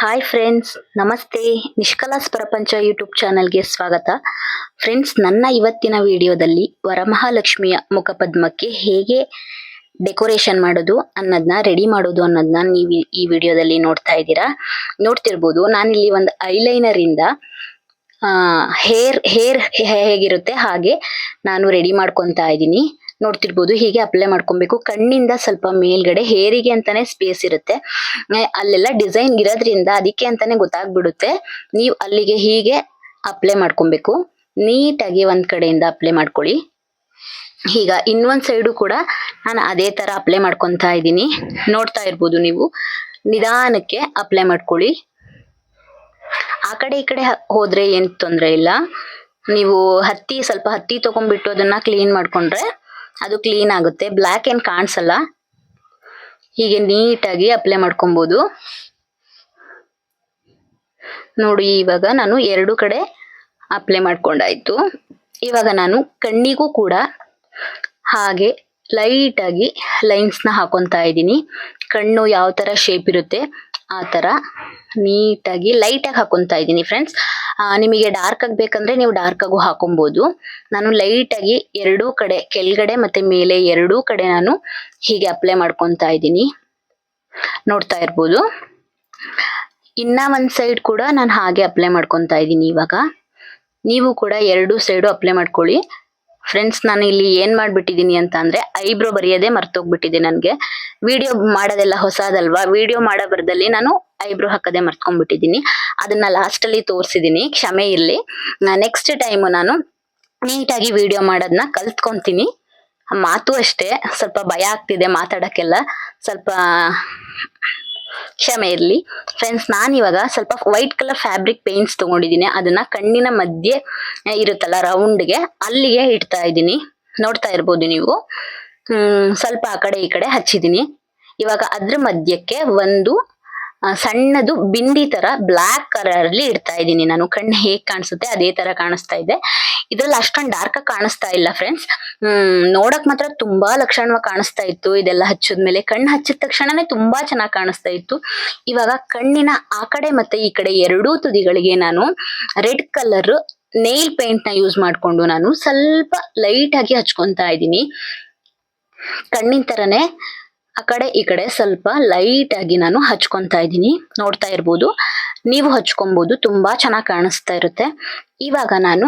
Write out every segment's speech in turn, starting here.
Hi friends, ನಮಸ್ತೆ. ನಿಷ್ಕಲಾಸ್ ಪ್ರಪಂಚ YouTube ಚಾನಲ್ಗೆ ಸ್ವಾಗತ. ಫ್ರೆಂಡ್ಸ್, ನನ್ನ ಇವತ್ತಿನ ವಿಡಿಯೋದಲ್ಲಿ ವರಮಹಾಲಕ್ಷ್ಮಿಯ ಮುಖಪದ್ಮಕ್ಕೆ ಹೇಗೆ ಡೆಕೋರೇಷನ್ ಮಾಡೋದು ಅನ್ನೋದನ್ನ ರೆಡಿ ಮಾಡೋದು ಅನ್ನೋದನ್ನ ನೀವು ಈ ವಿಡಿಯೋದಲ್ಲಿ ನೋಡ್ತಿರ್ಬೋದು. ನಾನಿಲ್ಲಿ ಒಂದು ಐಲೈನರ್ ಇಂದ ಹೇರ್ ಹೇಗಿರುತ್ತೆ ಹಾಗೆ ನಾನು ರೆಡಿ ಮಾಡ್ಕೊತಾ ಇದ್ದೀನಿ. ನೋಡ್ತಿರ್ಬೋದು, ಹೀಗೆ ಅಪ್ಲೈ ಮಾಡ್ಕೊಬೇಕು. ಕಣ್ಣಿಂದ ಸ್ವಲ್ಪ ಮೇಲ್ಗಡೆ ಹೇರಿಗೆ ಅಂತಾನೆ ಸ್ಪೇಸ್ ಇರುತ್ತೆ, ಅಲ್ಲೆಲ್ಲ ಡಿಸೈನ್ ಇರೋದ್ರಿಂದ ಅದಕ್ಕೆ ಅಂತಾನೆ ಗೊತ್ತಾಗ್ಬಿಡುತ್ತೆ. ನೀವು ಅಲ್ಲಿಗೆ ಹೀಗೆ ಅಪ್ಲೈ ಮಾಡ್ಕೊಬೇಕು. ನೀಟಾಗಿ ಒಂದ್ ಕಡೆಯಿಂದ ಅಪ್ಲೈ ಮಾಡ್ಕೊಳ್ಳಿ. ಈಗ ಇನ್ನೊಂದ್ ಸೈಡು ಕೂಡ ನಾನು ಅದೇ ತರ ಅಪ್ಲೈ ಮಾಡ್ಕೊತಾ ಇದ್ದೀನಿ. ನೋಡ್ತಾ ಇರ್ಬೋದು ನೀವು. ನಿಧಾನಕ್ಕೆ ಅಪ್ಲೈ ಮಾಡ್ಕೊಳ್ಳಿ. ಆ ಕಡೆ ಈ ಕಡೆ ಹೋದ್ರೆ ಏನ್ ತೊಂದ್ರೆ ಇಲ್ಲ. ನೀವು ಸ್ವಲ್ಪ ಹತ್ತಿ ತಗೊಂಡ್ಬಿಟ್ಟು ಅದನ್ನ ಕ್ಲೀನ್ ಮಾಡ್ಕೊಂಡ್ರೆ ಅದು ಕ್ಲೀನ್ ಆಗುತ್ತೆ. ಬ್ಲ್ಯಾಕ್ ಏನ್ ಕಾಣಿಸಲ್ಲ. ಹೀಗೆ ನೀಟಾಗಿ ಅಪ್ಲೈ ಮಾಡ್ಕೊಬಹುದು. ನೋಡಿ, ಇವಾಗ ನಾನು ಎರಡು ಕಡೆ ಅಪ್ಲೈ ಮಾಡ್ಕೊಂಡಾಯ್ತು. ಇವಾಗ ನಾನು ಕಣ್ಣಿಗೂ ಕೂಡ ಹಾಗೆ ಲೈಟ್ ಆಗಿ ಲೈನ್ಸ್ ನ ಹಾಕೊಂತಾ ಇದ್ದೀನಿ. ಕಣ್ಣು ಯಾವ ತರ ಶೇಪ್ ಇರುತ್ತೆ ಆ ತರ ನೀಟಾಗಿ ಲೈಟ್ ಆಗಿ ಹಾಕೊಂತಾ ಇದ್ದೀನಿ ಫ್ರೆಂಡ್ಸ್. ನಿಮಗೆ ಡಾರ್ಕ್ ಆಗಿ ಬೇಕಂದ್ರೆ ನೀವು ಡಾರ್ಕ್ ಆಗು ಹಾಕೊಬಹುದು. ನಾನು ಲೈಟ್ ಆಗಿ ಎರಡೂ ಕಡೆ, ಕೆಳಗಡೆ ಮತ್ತೆ ಮೇಲೆ ಎರಡೂ ಕಡೆ ನಾನು ಹೀಗೆ ಅಪ್ಲೈ ಮಾಡ್ಕೊತಾ ಇದ್ದೀನಿ. ನೋಡ್ತಾ ಇರ್ಬೋದು. ಇನ್ನ ಒಂದ್ ಸೈಡ್ ಕೂಡ ನಾನು ಹಾಗೆ ಅಪ್ಲೈ ಮಾಡ್ಕೊತಾ ಇದ್ದೀನಿ. ಇವಾಗ ನೀವು ಕೂಡ ಎರಡು ಸೈಡು ಅಪ್ಲೈ ಮಾಡ್ಕೊಳ್ಳಿ. ಫ್ರೆಂಡ್ಸ್, ನಾನು ಇಲ್ಲಿ ಏನ್ ಮಾಡ್ಬಿಟ್ಟಿದೀನಿ ಅಂತ ಅಂದ್ರೆ ಐಬ್ರೋ ಬರೆಯೋದೇ ಮರ್ತೋಗ್ಬಿಟ್ಟಿದೆ. ನನ್ಗೆ ವಿಡಿಯೋ ಮಾಡೋದೆಲ್ಲ ಹೊಸದಲ್ವಾ, ವಿಡಿಯೋ ಮಾಡೋ ಬರದಲ್ಲಿ ನಾನು ಐಬ್ರೋ ಹಾಕದೆ ಮರ್ತ್ಕೊಂಡ್ಬಿಟ್ಟಿದೀನಿ. ಅದನ್ನ ಲಾಸ್ಟ್ ಅಲ್ಲಿ ತೋರ್ಸಿದೀನಿ, ಕ್ಷಮೆ ಇರ್ಲಿ. ನೆಕ್ಸ್ಟ್ ಟೈಮ್ ನಾನು ನೀಟಾಗಿ ವಿಡಿಯೋ ಮಾಡೋದನ್ನ ಕಲ್ತ್ಕೊಂತೀನಿ. ಮಾತು ಅಷ್ಟೇ ಸ್ವಲ್ಪ ಭಯ ಆಗ್ತಿದೆ ಮಾತಾಡಕ್ಕೆಲ್ಲ, ಸ್ವಲ್ಪ ಕ್ಷಮೆ ಇರ್ಲಿ ಫ್ರೆಂಡ್ಸ್. ನಾನಿವಾಗ ಸ್ವಲ್ಪ ವೈಟ್ ಕಲರ್ ಫ್ಯಾಬ್ರಿಕ್ ಪೇಂಟ್ಸ್ ತಗೊಂಡಿದ್ದೀನಿ. ಅದನ್ನ ಕಣ್ಣಿನ ಮಧ್ಯೆ ಇರುತ್ತಲ್ಲ ರೌಂಡ್ಗೆ, ಅಲ್ಲಿಗೆ ಇಡ್ತಾ ಇದ್ದೀನಿ. ನೋಡ್ತಾ ಇರ್ಬೋದು ನೀವು. ಸ್ವಲ್ಪ ಆ ಕಡೆ ಈ ಕಡೆ ಹಚ್ಚಿದೀನಿ. ಇವಾಗ ಅದ್ರ ಮಧ್ಯಕ್ಕೆ ಒಂದು ಸಣ್ಣದು ಬಿಂದಿ ತರ ಬ್ಲಾಕ್ ಕಲರ್ ಅಲ್ಲಿ ಇಡ್ತಾ ಇದ್ದೀನಿ ನಾನು. ಕಣ್ಣು ಹೇಗ್ ಕಾಣಿಸುತ್ತೆ ಅದೇ ತರ ಕಾಣಿಸ್ತಾ ಇದೆ. ಇದ್ರಲ್ಲಿ ಅಷ್ಟೊಂದು ಡಾರ್ಕ್ ಆಗಿ ಕಾಣಿಸ್ತಾ ಇಲ್ಲ ಫ್ರೆಂಡ್ಸ್. ನೋಡಕ್ ಮಾತ್ರ ತುಂಬಾ ಲಕ್ಷಣವಾಗಿ ಕಾಣಿಸ್ತಾ ಇತ್ತು. ಇದೆಲ್ಲ ಹಚ್ಚಿದ್ಮೇಲೆ ಕಣ್ಣು ಹಚ್ಚಿದ ತಕ್ಷಣನೇ ತುಂಬಾ ಚೆನ್ನಾಗಿ ಕಾಣಿಸ್ತಾ ಇತ್ತು. ಇವಾಗ ಕಣ್ಣಿನ ಆ ಕಡೆ ಮತ್ತೆ ಈ ಕಡೆ ಎರಡೂ ತುದಿಗಳಿಗೆ ನಾನು ರೆಡ್ ಕಲರ್ ನೇಲ್ ಪೇಂಟ್ ನ ಯೂಸ್ ಮಾಡ್ಕೊಂಡು ನಾನು ಸ್ವಲ್ಪ ಲೈಟ್ ಆಗಿ ಹಚ್ಕೊಂತಾ ಇದ್ದೀನಿ. ಕಣ್ಣಿನ ತರನೇ ಆ ಕಡೆ ಈ ಕಡೆ ಸ್ವಲ್ಪ ಲೈಟ್ ಆಗಿ ನಾನು ಹಚ್ಕೊಂತಾ ಇದ್ದೀನಿ. ನೋಡ್ತಾ ಇರ್ಬೋದು, ನೀವು ಹಚ್ಕೊಬಹುದು. ತುಂಬಾ ಚೆನ್ನಾಗಿ ಕಾಣಿಸ್ತಾ ಇರುತ್ತೆ. ಇವಾಗ ನಾನು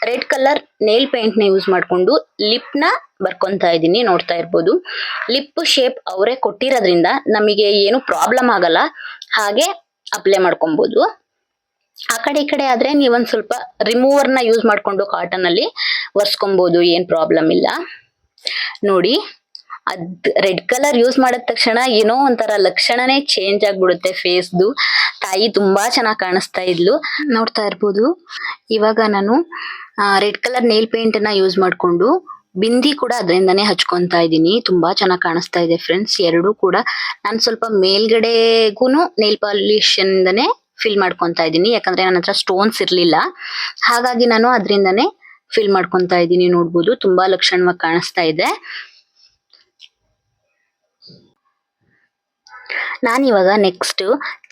ರೆಡ್ ಕಲರ್ ನೇಲ್ ಪೇಂಟ್ ನ ಯೂಸ್ ಮಾಡ್ಕೊಂಡು ಲಿಪ್ ನ ಬರ್ಕೊಂತಾ ಇದ್ದೀನಿ. ನೋಡ್ತಾ ಇರ್ಬೋದು, ಲಿಪ್ ಶೇಪ್ ಅವರೇ ಕೊಟ್ಟಿರೋದ್ರಿಂದ ನಮಗೆ ಏನು ಪ್ರಾಬ್ಲಮ್ ಆಗಲ್ಲ. ಹಾಗೆ ಅಪ್ಲೈ ಮಾಡ್ಕೊಬಹುದು. ಆ ಕಡೆ ಈ ಕಡೆ ಆದ್ರೆ ನೀವೊಂದ್ ಸ್ವಲ್ಪ ರಿಮೂವರ್ ನ ಯೂಸ್ ಮಾಡ್ಕೊಂಡು ಕಾಟನ್ ಅಲ್ಲಿ ಒರೆಸ್ಕೊಬಹುದು, ಏನ್ ಪ್ರಾಬ್ಲಮ್ ಇಲ್ಲ. ನೋಡಿ, ರೆಡ್ ಕಲರ್ ಯೂಸ್ ಮಾಡಿದ ತಕ್ಷಣ ಏನೋ ಒಂಥರ ಲಕ್ಷಣನೇ ಚೇಂಜ್ ಆಗ್ಬಿಡುತ್ತೆ ಫೇಸ್ದು. ತಾಯಿ ತುಂಬಾ ಚೆನ್ನಾಗಿ ಕಾಣಿಸ್ತಾ ಇದ್ಲು. ನೋಡ್ತಾ ಇರ್ಬೋದು. ಇವಾಗ ನಾನು ರೆಡ್ ಕಲರ್ ನೇಲ್ ಪೇಂಟ್ ನ ಯೂಸ್ ಮಾಡ್ಕೊಂಡು ಬಿಂದಿ ಕೂಡ ಅದರಿಂದಾನೇ ಹಚ್ಕೊಂತಾ ಇದ್ದೀನಿ. ತುಂಬಾ ಚೆನ್ನಾಗಿ ಕಾಣಿಸ್ತಾ ಇದೆ ಫ್ರೆಂಡ್ಸ್. ಎರಡೂ ಕೂಡ ನಾನು ಸ್ವಲ್ಪ ಮೇಲ್ಗಡೆಗೂನು ನೇಲ್ ಪಾಲಿಶ್ ಇಂದಾನೆ ಫಿಲ್ ಮಾಡ್ಕೊಂತಾ ಇದ್ದೀನಿ. ಯಾಕಂದ್ರೆ ನನ್ನ ಹತ್ರ ಸ್ಟೋನ್ಸ್ ಇರ್ಲಿಲ್ಲ, ಹಾಗಾಗಿ ನಾನು ಅದರಿಂದಾನೇ ಫಿಲ್ ಮಾಡ್ಕೊಂತಾ ಇದ್ದೀನಿ. ನೋಡ್ಬೋದು, ತುಂಬಾ ಲಕ್ಷಣವಾಗಿ ಕಾಣಿಸ್ತಾ ಇದೆ. ನಾನಿವಾಗ ನೆಕ್ಸ್ಟ್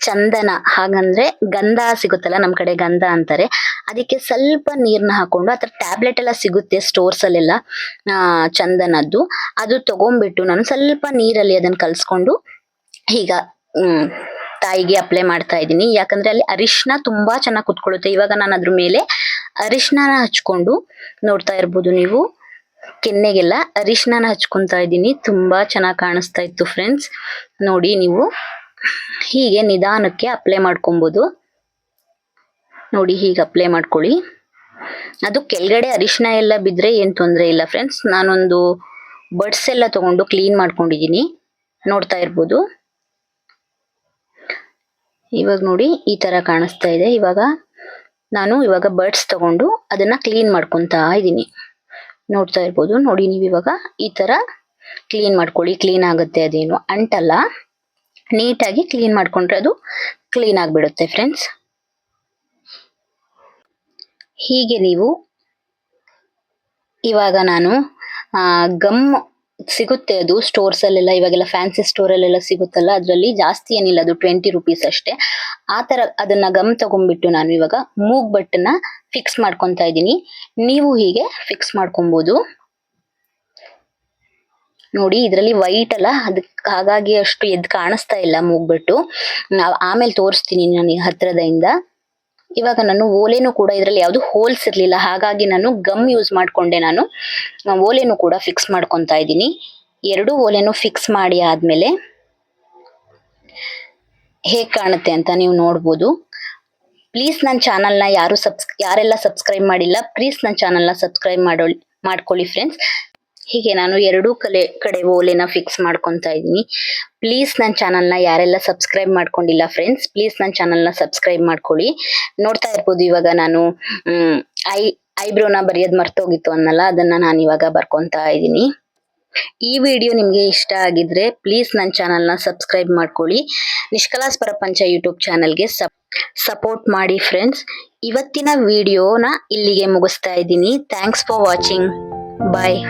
ಚಂದನ, ಹಾಗಂದ್ರೆ ಗಂಧ ಸಿಗುತ್ತಲ್ಲ, ನಮ್ ಕಡೆ ಗಂಧ ಅಂತಾರೆ, ಅದಕ್ಕೆ ಸ್ವಲ್ಪ ನೀರ್ನ ಹಾಕೊಂಡು, ಅದ್ರ ಟ್ಯಾಬ್ಲೆಟ್ ಎಲ್ಲ ಸಿಗುತ್ತೆ ಸ್ಟೋರ್ಸ್ ಅಲ್ಲೆಲ್ಲ, ಚಂದನದ್ದು. ಅದು ತಗೊಂಡ್ಬಿಟ್ಟು ನಾನು ಸ್ವಲ್ಪ ನೀರಲ್ಲಿ ಅದನ್ನ ಕಲ್ಸ್ಕೊಂಡು ಈಗ ತಾಯಿಗೆ ಅಪ್ಲೈ ಮಾಡ್ತಾ ಇದ್ದೀನಿ. ಯಾಕಂದ್ರೆ ಅಲ್ಲಿ ಅರಿಶಿನ ತುಂಬಾ ಚೆನ್ನಾಗಿ ಕುತ್ಕೊಳ್ಳುತ್ತೆ. ಇವಾಗ ನಾನು ಅದ್ರ ಮೇಲೆ ಅರಿಶಿನ ಹಚ್ಕೊಂಡು, ನೋಡ್ತಾ ಇರ್ಬೋದು ನೀವು, ಕೆನ್ನೆಗೆಲ್ಲ ಅರಿಶಿನ ಹಚ್ಕೊಂತಾ ಇದ್ದೀನಿ. ತುಂಬಾ ಚೆನ್ನಾಗಿ ಕಾಣಿಸ್ತಾ ಇತ್ತು ಫ್ರೆಂಡ್ಸ್. ನೋಡಿ, ನೀವು ಹೀಗೆ ನಿಧಾನಕ್ಕೆ ಅಪ್ಲೈ ಮಾಡ್ಕೊಬಹುದು. ನೋಡಿ, ಹೀಗೆ ಅಪ್ಲೈ ಮಾಡ್ಕೊಳ್ಳಿ. ಅದು ಕೆಳಗಡೆ ಅರಿಶಿನ ಎಲ್ಲ ಬಿದ್ರೆ ಏನ್ ತೊಂದ್ರೆ ಇಲ್ಲ ಫ್ರೆಂಡ್ಸ್. ನಾನೊಂದು ಬಡ್ಸ್ ಎಲ್ಲ ತಗೊಂಡು ಕ್ಲೀನ್ ಮಾಡ್ಕೊಂಡಿದ್ದೀನಿ. ನೋಡ್ತಾ ಇರ್ಬೋದು. ಇವಾಗ ನೋಡಿ, ಈ ತರ ಕಾಣಿಸ್ತಾ ಇದೆ. ಇವಾಗ ಬಡ್ಸ್ ತಗೊಂಡು ಅದನ್ನ ಕ್ಲೀನ್ ಮಾಡ್ಕೊಂತಾ ಇದ್ದೀನಿ. ನೋಡ್ತಾ ಇರ್ಬೋದು. ನೋಡಿ, ನೀವು ಇವಾಗ ಈ ತರ ಕ್ಲೀನ್ ಮಾಡ್ಕೊಳ್ಳಿ. ಕ್ಲೀನ್ ಆಗುತ್ತೆ, ಅದೇನು ಅಂಟಲ್ಲ. ನೀಟಾಗಿ ಕ್ಲೀನ್ ಮಾಡ್ಕೊಂಡ್ರೆ ಅದು ಕ್ಲೀನ್ ಆಗ್ಬಿಡುತ್ತೆ ಫ್ರೆಂಡ್ಸ್. ಹೀಗೆ ನೀವು ಇವಾಗ ನಾನು ಗಮ್ ಸಿಗುತ್ತೆ, ಅದು ಸ್ಟೋರ್ಸ್ ಅಲ್ಲೆಲ್ಲ, ಇವಾಗೆಲ್ಲ ಫ್ಯಾನ್ಸಿ ಸ್ಟೋರ್ ಅಲ್ಲೆಲ್ಲ ಸಿಗುತ್ತಲ್ಲ, ಅದ್ರಲ್ಲಿ ಜಾಸ್ತಿ ಏನಿಲ್ಲ, ಅದು 20 ರೂಪೀಸ್ ಅಷ್ಟೇ. ಆ ತರ ಅದನ್ನ ಗಮ್ ತಗೊಂಡ್ಬಿಟ್ಟು ನಾನು ಇವಾಗ ಮೂಗ್ ಬಟ್ಟನ್ನ ಫಿಕ್ಸ್ ಮಾಡ್ಕೊತಾ ಇದ್ದೀನಿ. ನೀವು ಹೀಗೆ ಫಿಕ್ಸ್ ಮಾಡ್ಕೊಬಹುದು. ನೋಡಿ ಇದರಲ್ಲಿ ವೈಟ್ ಅಲ್ಲ, ಅದಕ್ಕೆ ಹಾಗಾಗಿ ಅಷ್ಟು ಎದ್ದು ಕಾಣಿಸ್ತಾ ಇಲ್ಲ ಮೂಗ್ಬಟ್ಟು. ಆಮೇಲೆ ತೋರಿಸ್ತೀನಿ ನನಗೆ ಹತ್ರದಿಂದ. ಇವಾಗ ನಾನು ಓಲೆನೂ ಕೂಡ ಇದರಲ್ಲಿ ಯಾವುದು ಹೋಲ್ಸ್ ಇರ್ಲಿಲ್ಲ, ಹಾಗಾಗಿ ನಾನು ಗಮ್ ಯೂಸ್ ಮಾಡ್ಕೊಂಡೆ ನಾನು ಓಲೆನೂ ಕೂಡ ಫಿಕ್ಸ್ ಮಾಡ್ಕೊತಾ ಇದ್ದೀನಿ. ಎರಡು ಓಲೆನೂ ಫಿಕ್ಸ್ ಮಾಡಿ ಆದ್ಮೇಲೆ ಹೇಗ್ ಕಾಣುತ್ತೆ ಅಂತ ನೀವು ನೋಡ್ಬೋದು. ಪ್ಲೀಸ್ ನನ್ನ ಚಾನಲ್ನ ಯಾರೆಲ್ಲ ಸಬ್ಸ್ಕ್ರೈಬ್ ಮಾಡಿಲ್ಲ, ಪ್ಲೀಸ್ ನನ್ನ ಚಾನಲ್ನ ಸಬ್ಸ್ಕ್ರೈಬ್ ಮಾಡ್ಕೊಳ್ಳಿ ಫ್ರೆಂಡ್ಸ್. ಹೀಗೆ ನಾನು ಎರಡೂ ಕಡೆ ಓಲೆನ ಫಿಕ್ಸ್ ಮಾಡ್ಕೊತಾ ಇದ್ದೀನಿ. ಪ್ಲೀಸ್ ನನ್ನ ಚಾನಲ್ನ ಯಾರೆಲ್ಲ ಸಬ್ಸ್ಕ್ರೈಬ್ ಮಾಡ್ಕೊಂಡಿಲ್ಲ ಫ್ರೆಂಡ್ಸ್, ಪ್ಲೀಸ್ ನನ್ನ ಚಾನಲ್ನ ಸಬ್ಸ್ಕ್ರೈಬ್ ಮಾಡ್ಕೊಳ್ಳಿ. ನೋಡ್ತಾ ಇರ್ಬೋದು ಇವಾಗ ನಾನು ಐಬ್ರೋನ ಬರೆಯೋದು ಮರ್ತೋಗಿತ್ತು ಅನ್ನಲ್ಲ, ಅದನ್ನ ನಾನು ಇವಾಗ ಬರ್ಕೊತಾ ಇದ್ದೀನಿ. ಈ ವಿಡಿಯೋ ನಿಮಗೆ ಇಷ್ಟ ಆಗಿದ್ರೆ ಪ್ಲೀಸ್ ನನ್ನ ಚಾನಲ್ನ ಸಬ್ಸ್ಕ್ರೈಬ್ ಮಾಡ್ಕೊಳ್ಳಿ. ನಿಷ್ಕಲಾಸ್ ಪ್ರಪಂಚ ಯೂಟ್ಯೂಬ್ ಚಾನಲ್ಗೆ ಸಪೋರ್ಟ್ ಮಾಡಿ ಫ್ರೆಂಡ್ಸ್. ಇವತ್ತಿನ ವಿಡಿಯೋನ ಇಲ್ಲಿಗೆ ಮುಗಿಸ್ತಾ ಇದ್ದೀನಿ. Thanks for watching. ಬಾಯ್.